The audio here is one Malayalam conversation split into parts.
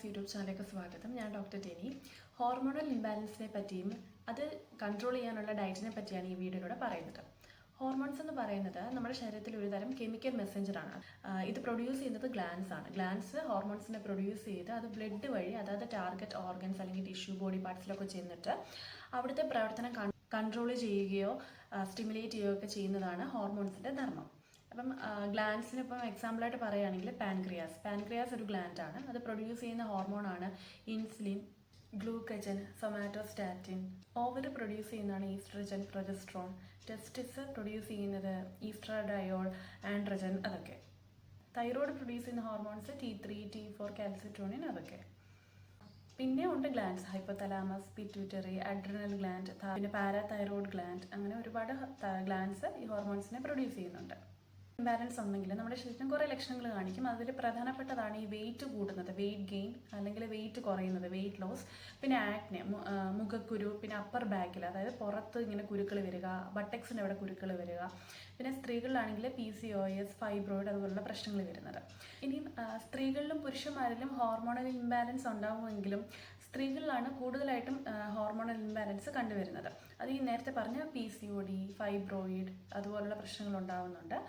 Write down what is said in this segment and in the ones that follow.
യൂട്യൂബ് ചാനലിലേക്ക് സ്വാഗതം. ഞാൻ ഡോക്ടർ ടെനി. ഹോർമോണൽ ഇംബാലൻസിനെ പറ്റിയും അത് കൺട്രോൾ ചെയ്യാനുള്ള ഡയറ്റിനെ പറ്റിയാണ് ഈ വീഡിയോയിലൂടെ പറയുന്നത്. ഹോർമോൺസ് എന്ന് പറയുന്നത് നമ്മുടെ ശരീരത്തിൽ ഒരുതരം കെമിക്കൽ മെസ്സഞ്ചറാണ്. ഇത് പ്രൊഡ്യൂസ് ചെയ്യുന്നത് ഗ്ലാൻസ് ആണ്. ഗ്ലാൻസ് ഹോർമോൺസിനെ പ്രൊഡ്യൂസ് ചെയ്ത് അത് ബ്ലഡ് വഴി അതായത് ടാർഗറ്റ് ഓർഗൻസ് അല്ലെങ്കിൽ ടിഷ്യൂ ബോഡി പാർട്സിലൊക്കെ ചെന്നിട്ട് അവിടുത്തെ പ്രവർത്തനം കൺട്രോൾ ചെയ്യുകയോ സ്റ്റിമുലേറ്റ് ചെയ്യുകയോ ഒക്കെ ചെയ്യുന്നതാണ് ഹോർമോൺസിൻ്റെ ധർമ്മം. അപ്പം ഗ്ലാൻസിന് ഇപ്പം എക്സാമ്പിളായിട്ട് പറയുകയാണെങ്കിൽ പാൻക്രിയാസ് ഒരു ഗ്ലാൻഡാണ്. അത് പ്രൊഡ്യൂസ് ചെയ്യുന്ന ഹോർമോണാണ് ഇൻസുലിൻ, ഗ്ലൂക്കജൻ, സൊമാറ്റോസ്റ്റാറ്റിൻ. ഓവർ പ്രൊഡ്യൂസ് ചെയ്യുന്നതാണ് ഈസ്ട്രജൻ, പ്രൊജസ്ട്രോൺ. ടെസ്റ്റിസ് പ്രൊഡ്യൂസ് ചെയ്യുന്നത് ഈസ്ട്രാഡയോൾ, ആൻഡ്രജൻ. അതൊക്കെ തൈറോയ്ഡ് പ്രൊഡ്യൂസ് ചെയ്യുന്ന ഹോർമോൺസ് T3, T4, കാൽസിട്രോണിൻ. അതൊക്കെ പിന്നെ ഉണ്ട് glands, hypothalamus, pituitary, adrenal gland, പിന്നെ പാരാതൈറോയ്ഡ് ഗ്ലാൻഡ്. അങ്ങനെ ഒരുപാട് ഗ്ലാൻഡ്സ് ഈ ഹോർമോൺസിനെ പ്രൊഡ്യൂസ് ചെയ്യുന്നുണ്ട്. ഇംബാലൻസ് ഉണ്ടെങ്കിൽ നമ്മുടെ ശരീരം കുറേ ലക്ഷണങ്ങൾ കാണിക്കും. അതിൽ പ്രധാനപ്പെട്ടതാണ് ഈ വെയിറ്റ് കൂടുന്നത്, വെയിറ്റ് ഗെയിൻ അല്ലെങ്കിൽ വെയിറ്റ് കുറയുന്നത്, വെയിറ്റ് ലോസ്, പിന്നെ ആക്നെ, മുഖക്കുരു, പിന്നെ അപ്പർ ബാക്കിൽ അതായത് പുറത്ത് ഇങ്ങനെ കുരുക്കൾ വരിക, ബട്ടക്സിൻ്റെ അവിടെ കുരുക്കൾ വരിക, പിന്നെ സ്ത്രീകളിലാണെങ്കിൽ PCOS, ഫൈബ്രോയിഡ് അതുപോലുള്ള പ്രശ്നങ്ങൾ വരുന്നത്. ഇനിയും സ്ത്രീകളിലും പുരുഷന്മാരിലും ഹോർമോണൽ ഇംബാലൻസ് ഉണ്ടാവുമെങ്കിലും സ്ത്രീകളിലാണ് കൂടുതലായിട്ടും ഹോർമോണൽ ഇംബാലൻസ് കണ്ടുവരുന്നത്. അത് ഈ നേരത്തെ പറഞ്ഞ PCOD, ഫൈബ്രോയിഡ് അതുപോലുള്ള പ്രശ്നങ്ങൾ ഉണ്ടാവുന്നുണ്ട്.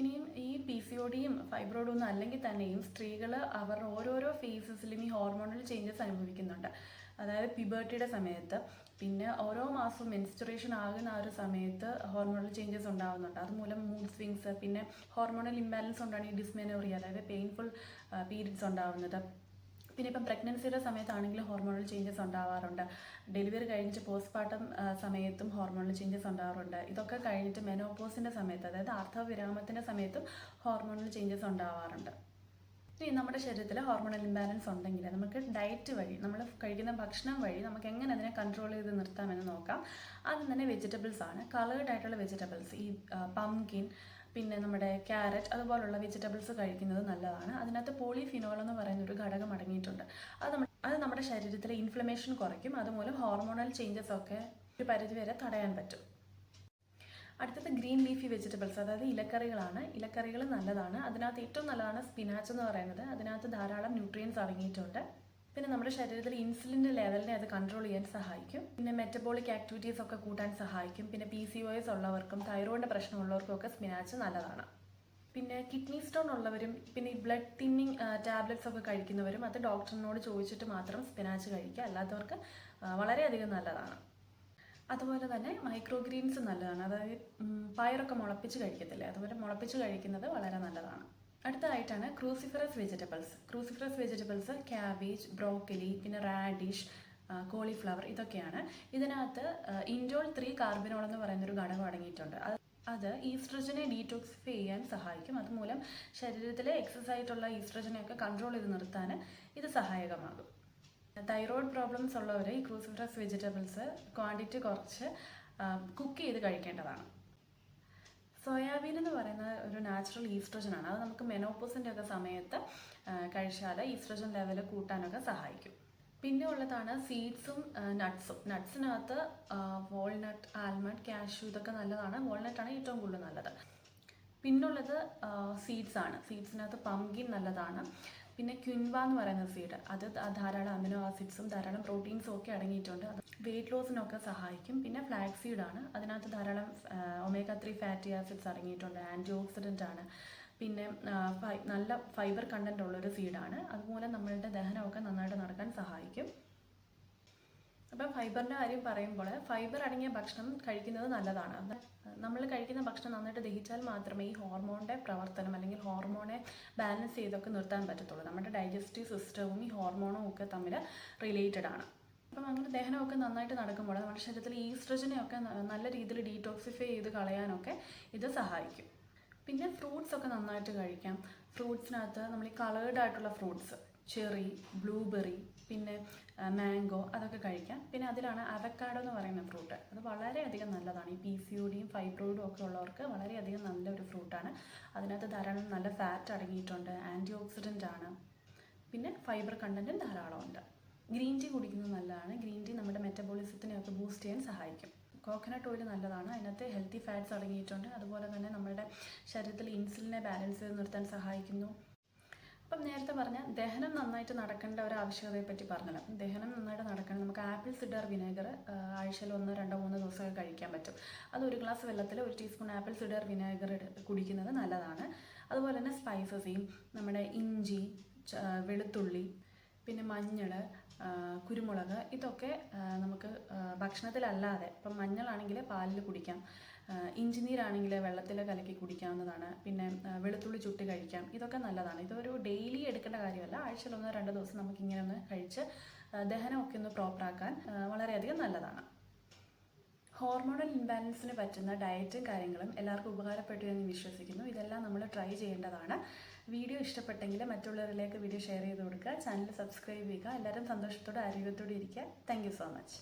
ഇനിയും ഈ PCODയും ഫൈബ്രോയിഡും ഒന്നും അല്ലെങ്കിൽ തന്നെയും സ്ത്രീകൾ അവർ ഓരോരോ ഫേസസിലും ഈ ഹോർമോണൽ ചേഞ്ചസ് അനുഭവിക്കുന്നുണ്ട്. അതായത് പ്യൂബർട്ടിയുടെ സമയത്ത്, പിന്നെ ഓരോ മാസവും മെൻസ്റ്റുറേഷൻ ആകുന്ന ആ ഒരു സമയത്ത് ഹോർമോണൽ ചേഞ്ചസ് ഉണ്ടാകുന്നുണ്ട്. അതുമൂലം മൂഡ് സ്വിങ്സ്, പിന്നെ ഹോർമോണൽ ഇംബാലൻസ് കൊണ്ടാണ് ഈ ഡിസ്മെനോറിയ അതായത് പെയിൻഫുൾ പീരിയഡ്സ് ഉണ്ടാകുന്നത്. പിന്നെ ഇപ്പം പ്രഗ്നൻസിയുടെ സമയത്താണെങ്കിലും ഹോർമോണൽ ചേഞ്ചസ് ഉണ്ടാവാറുണ്ട്. ഡെലിവറി കഴിഞ്ഞിട്ട് പോസ്റ്റ്മോർട്ടം സമയത്തും ഹോർമോണൽ ചേഞ്ചസ് ഉണ്ടാവാറുണ്ട്. ഇതൊക്കെ കഴിഞ്ഞിട്ട് മെനോപോസിൻ്റെ സമയത്ത് അതായത് ആർത്തവവിരാമത്തിൻ്റെ സമയത്തും ഹോർമോണൽ ചേഞ്ചസ് ഉണ്ടാവാറുണ്ട്. ഇനി നമ്മുടെ ശരീരത്തിൽ ഹോർമോണൽ ഇംബാലൻസ് ഉണ്ടെങ്കിൽ നമുക്ക് ഡയറ്റ് വഴി, നമ്മൾ കഴിക്കുന്ന ഭക്ഷണം വഴി നമുക്ക് എങ്ങനെ അതിനെ കൺട്രോൾ ചെയ്ത് നിർത്താമെന്ന് നോക്കാം. ആദ്യം തന്നെ വെജിറ്റബിൾസ് ആണ്. കളേർഡ് ആയിട്ടുള്ള വെജിറ്റബിൾസ്, ഈ പംകിൻ, പിന്നെ നമ്മുടെ ക്യാരറ്റ് അതുപോലുള്ള വെജിറ്റബിൾസ് കഴിക്കുന്നത് നല്ലതാണ്. അതിനകത്ത് പോളിഫിനോൾ എന്ന് പറയുന്ന ഒരു ഘടകം അടങ്ങിയിട്ടുണ്ട്. അത് നമ്മുടെ ശരീരത്തിലെ ഇൻഫ്ലമേഷൻ കുറയ്ക്കും. അതുമൂലം ഹോർമോണൽ ചേഞ്ചസ് ഒക്കെ ഒരു പരിധിവരെ തടയാൻ പറ്റും. അടുത്തത് ഗ്രീൻ ലീഫി വെജിറ്റബിൾസ്, അതായത് ഇലക്കറികളാണ്. ഇലക്കറികൾ നല്ലതാണ്. അതിനകത്ത് ഏറ്റവും നല്ലതാണ് സ്പിനാച്ച് എന്ന് പറയുന്നത്. അതിനകത്ത് ധാരാളം ന്യൂട്രിയൻസ് അടങ്ങിയിട്ടുണ്ട്. പിന്നെ നമ്മുടെ ശരീരത്തിൽ ഇൻസുലിൻ്റെ ലെവലിനെ അത് കൺട്രോൾ ചെയ്യാൻ സഹായിക്കും. പിന്നെ മെറ്റബോളിക് ആക്ടിവിറ്റീസ് ഒക്കെ കൂട്ടാൻ സഹായിക്കും. പിന്നെ PCOS ഉള്ളവർക്കും തൈറോയിഡിൻ്റെ പ്രശ്നമുള്ളവർക്കും ഒക്കെ സ്പിനാച്ച് നല്ലതാണ്. പിന്നെ കിഡ്നി സ്റ്റോൺ ഉള്ളവരും പിന്നെ ഈ ബ്ലഡ് തിന്നിങ് ടാബ്ലറ്റ്സ് ഒക്കെ കഴിക്കുന്നവരും അത് ഡോക്ടറിനോട് ചോദിച്ചിട്ട് മാത്രം സ്പിനാച്ച് കഴിക്കുക. അല്ലാത്തവർക്ക് വളരെയധികം നല്ലതാണ്. അതുപോലെ തന്നെ മൈക്രോഗ്രീൻസ് നല്ലതാണ്. അതായത് പയറൊക്കെ മുളപ്പിച്ച് കഴിക്കത്തില്ലേ, അതുപോലെ മുളപ്പിച്ച് കഴിക്കുന്നത് വളരെ നല്ലതാണ്. അടുത്തതായിട്ടാണ് ക്രൂസിഫറസ് വെജിറ്റബിൾസ് ക്യാബേജ്, ബ്രോക്കലി, പിന്നെ റാഡിഷ്, കോളിഫ്ലവർ. ഇതൊക്കെയാണ്. ഇതിനകത്ത് ഇൻഡോൾ 3 കാർബിനോൾ എന്ന് പറയുന്നൊരു ഘടകം അടങ്ങിയിട്ടുണ്ട്. അത് ഈസ്ട്രജനെ ഡീറ്റോക്സിഫൈ ചെയ്യാൻ സഹായിക്കും. അതുമൂലം ശരീരത്തിലെ എക്സസ് ആയിട്ടുള്ള ഈസ്ട്രജനെയൊക്കെ കൺട്രോൾ ചെയ്ത് നിർത്താൻ ഇത് സഹായകമാകും. തൈറോയ്ഡ് പ്രോബ്ലംസ് ഉള്ളവർ ഈ ക്രൂസിഫറസ് വെജിറ്റബിൾസ് ക്വാണ്ടിറ്റി കുറച്ച് കുക്ക് ചെയ്ത് കഴിക്കേണ്ടതാണ്. സോയാബീൻ എന്ന് പറയുന്ന ഒരു നാച്ചുറൽ ഈസ്ട്രജനാണ്. അത് നമുക്ക് മെനോപോസിൻ്റെ ഒക്കെ സമയത്ത് കഴിച്ചാൽ ഈസ്ട്രജൻ ലെവൽ കൂട്ടാനൊക്കെ സഹായിക്കും. പിന്നെ ഉള്ളതാണ് സീഡ്സും നട്ട്സും. നട്ട്സിനകത്ത് വാൾനട്ട്, ആൽമണ്ട്, കാഷ്യൂ ഇതൊക്കെ നല്ലതാണ്. വാൾനട്ടാണ് ഏറ്റവും കൂടുതൽ നല്ലത്. പിന്നുള്ളത് സീഡ്സ് ആണ്. സീഡ്സിനകത്ത് പംകിൻ നല്ലതാണ്. പിന്നെ ക്വിൻവ എന്ന് പറയുന്ന സീഡ്, അത് ധാരാളം അമിനോ ആസിഡ്സും ധാരാളം പ്രോട്ടീൻസും ഒക്കെ അടങ്ങിയിട്ടുണ്ട്. അത് വെയിറ്റ് ലോസിനൊക്കെ സഹായിക്കും. പിന്നെ ഫ്ലാക്സ് സീഡാണ്. അതിനകത്ത് ധാരാളം omega-3 ഫാറ്റി ആസിഡ്സ് അടങ്ങിയിട്ടുണ്ട്. ആൻറ്റി ഓക്സിഡൻ്റ് ആണ്. പിന്നെ നല്ല ഫൈബർ കണ്ടൻ്റ് ഉള്ളൊരു സീഡാണ്. അതുമൂലം നമ്മളുടെ ദഹനമൊക്കെ നന്നായിട്ട് നടക്കാൻ സഹായിക്കും. അപ്പം ഫൈബറിൻ്റെ കാര്യം പറയുമ്പോൾ ഫൈബർ അടങ്ങിയ ഭക്ഷണം കഴിക്കുന്നത് നല്ലതാണ്. നമ്മൾ കഴിക്കുന്ന ഭക്ഷണം നന്നായിട്ട് ദഹിച്ചാൽ മാത്രമേ ഈ ഹോർമോണിൻ്റെ പ്രവർത്തനം അല്ലെങ്കിൽ ഹോർമോണെ ബാലൻസ് ചെയ്തൊക്കെ നിർത്താൻ പറ്റത്തുള്ളൂ. നമ്മുടെ ഡൈജസ്റ്റീവ് സിസ്റ്റവും ഈ ഹോർമോണും ഒക്കെ തമ്മിൽ റിലേറ്റഡ് ആണ്. അപ്പം അങ്ങനെ ദഹനമൊക്കെ നന്നായിട്ട് നടക്കുമ്പോൾ നമ്മുടെ ശരീരത്തിൽ ഈസ്ട്രജനെയൊക്കെ നല്ല രീതിയിൽ ഡീറ്റോക്സിഫൈ ചെയ്ത് കളയാനൊക്കെ ഇത് സഹായിക്കും. പിന്നെ ഫ്രൂട്ട്സ് ഒക്കെ നന്നായിട്ട് കഴിക്കാം. ഫ്രൂട്ട്സിനകത്ത് നമ്മൾ ഈ കളേർഡ് ആയിട്ടുള്ള ഫ്രൂട്ട്സ്, ചെറി, ബ്ലൂബെറി, പിന്നെ മാംഗോ, അതൊക്കെ കഴിക്കാം. പിന്നെ അതിലാണ് അവക്കാഡോ എന്ന് പറയുന്ന ഫ്രൂട്ട്. അത് വളരെയധികം നല്ലതാണ്. ഈ PCODയും ഫൈബ്രോയിഡും ഒക്കെ ഉള്ളവർക്ക് വളരെയധികം നല്ലൊരു ഫ്രൂട്ടാണ്. അതിനകത്ത് ധാരാളം നല്ല ഫാറ്റ് അടങ്ങിയിട്ടുണ്ട്. ആൻറ്റി ഓക്സിഡൻ്റ് ആണ്. പിന്നെ ഫൈബർ കണ്ടൻറ്റും ധാരാളമുണ്ട്. ഗ്രീൻ ടീ കുടിക്കുന്നത് നല്ലതാണ്. ഗ്രീൻ ടീ നമ്മുടെ മെറ്റബോളിസത്തിനെയൊക്കെ ബൂസ്റ്റ് ചെയ്യാൻ സഹായിക്കും. കോക്കനട്ട് ഓയിൽ നല്ലതാണ്. അതിനകത്ത് ഹെൽത്തി ഫാറ്റ്സ് അടങ്ങിയിട്ടുണ്ട്. അതുപോലെ തന്നെ നമ്മുടെ ശരീരത്തിൽ ഇൻസുലിനെ ബാലൻസ് ചെയ്ത് നിർത്താൻ സഹായിക്കുന്നു. അപ്പം നേരത്തെ പറഞ്ഞ ദഹനം നന്നായിട്ട് നടക്കേണ്ട ഒരു ആവശ്യകതയെ പറ്റി പറഞ്ഞല്ലോ. ദഹനം നന്നായിട്ട് നടക്കണം. നമുക്ക് ആപ്പിൾ സിഡർ വിനെഗർ ആഴ്ചയിൽ 1, 2, 3 ദിവസമൊക്കെ കഴിക്കാൻ പറ്റും. അത് 1 ഗ്ലാസ് വെള്ളത്തിൽ 1 ടീസ്പൂൺ ആപ്പിൾ സിഡർ വിനെഗർ കുടിക്കുന്നത് നല്ലതാണ്. അതുപോലെ തന്നെ സ്പൈസസിയും നമ്മുടെ ഇഞ്ചി, വെളുത്തുള്ളി, പിന്നെ മഞ്ഞൾ, കുരുമുളക്, ഇതൊക്കെ നമുക്ക് ഭക്ഷണത്തിലല്ലാതെ ഇപ്പം മഞ്ഞളാണെങ്കിൽ പാലിൽ കുടിക്കാം, ഇഞ്ചിനീരാണെങ്കിൽ വെള്ളത്തിൽ കലക്കി കുടിക്കാവുന്നതാണ്, പിന്നെ വെളുത്തുള്ളി ചുട്ട് കഴിക്കാം. ഇതൊക്കെ നല്ലതാണ്. ഇതൊരു ഡെയിലി എടുക്കേണ്ട കാര്യമല്ല. ആഴ്ചയിൽ 1, 2 ദിവസം നമുക്കിങ്ങനെ ഒന്ന് കഴിച്ച് ദഹനമൊക്കെ ഒന്ന് പ്രോപ്പറാക്കാൻ വളരെയധികം നല്ലതാണ്. ഹോർമോണൽ ഇംബാലൻസിന് പറ്റുന്ന ഡയറ്റും കാര്യങ്ങളും എല്ലാവർക്കും ഉപകാരപ്പെട്ടു എന്ന് വിശ്വസിക്കുന്നു. ഇതെല്ലാം നമ്മൾ ട്രൈ ചെയ്യേണ്ടതാണ്. വീഡിയോ ഇഷ്ടപ്പെട്ടെങ്കിൽ മറ്റുള്ളവരിലേക്ക് വീഡിയോ ഷെയർ ചെയ്ത് കൊടുക്കുക. ചാനൽ സബ്സ്ക്രൈബ് ചെയ്യുക. എല്ലാവരും സന്തോഷത്തോടെ ആരോഗ്യത്തോടെ ഇരിക്കുക. Thank you so much.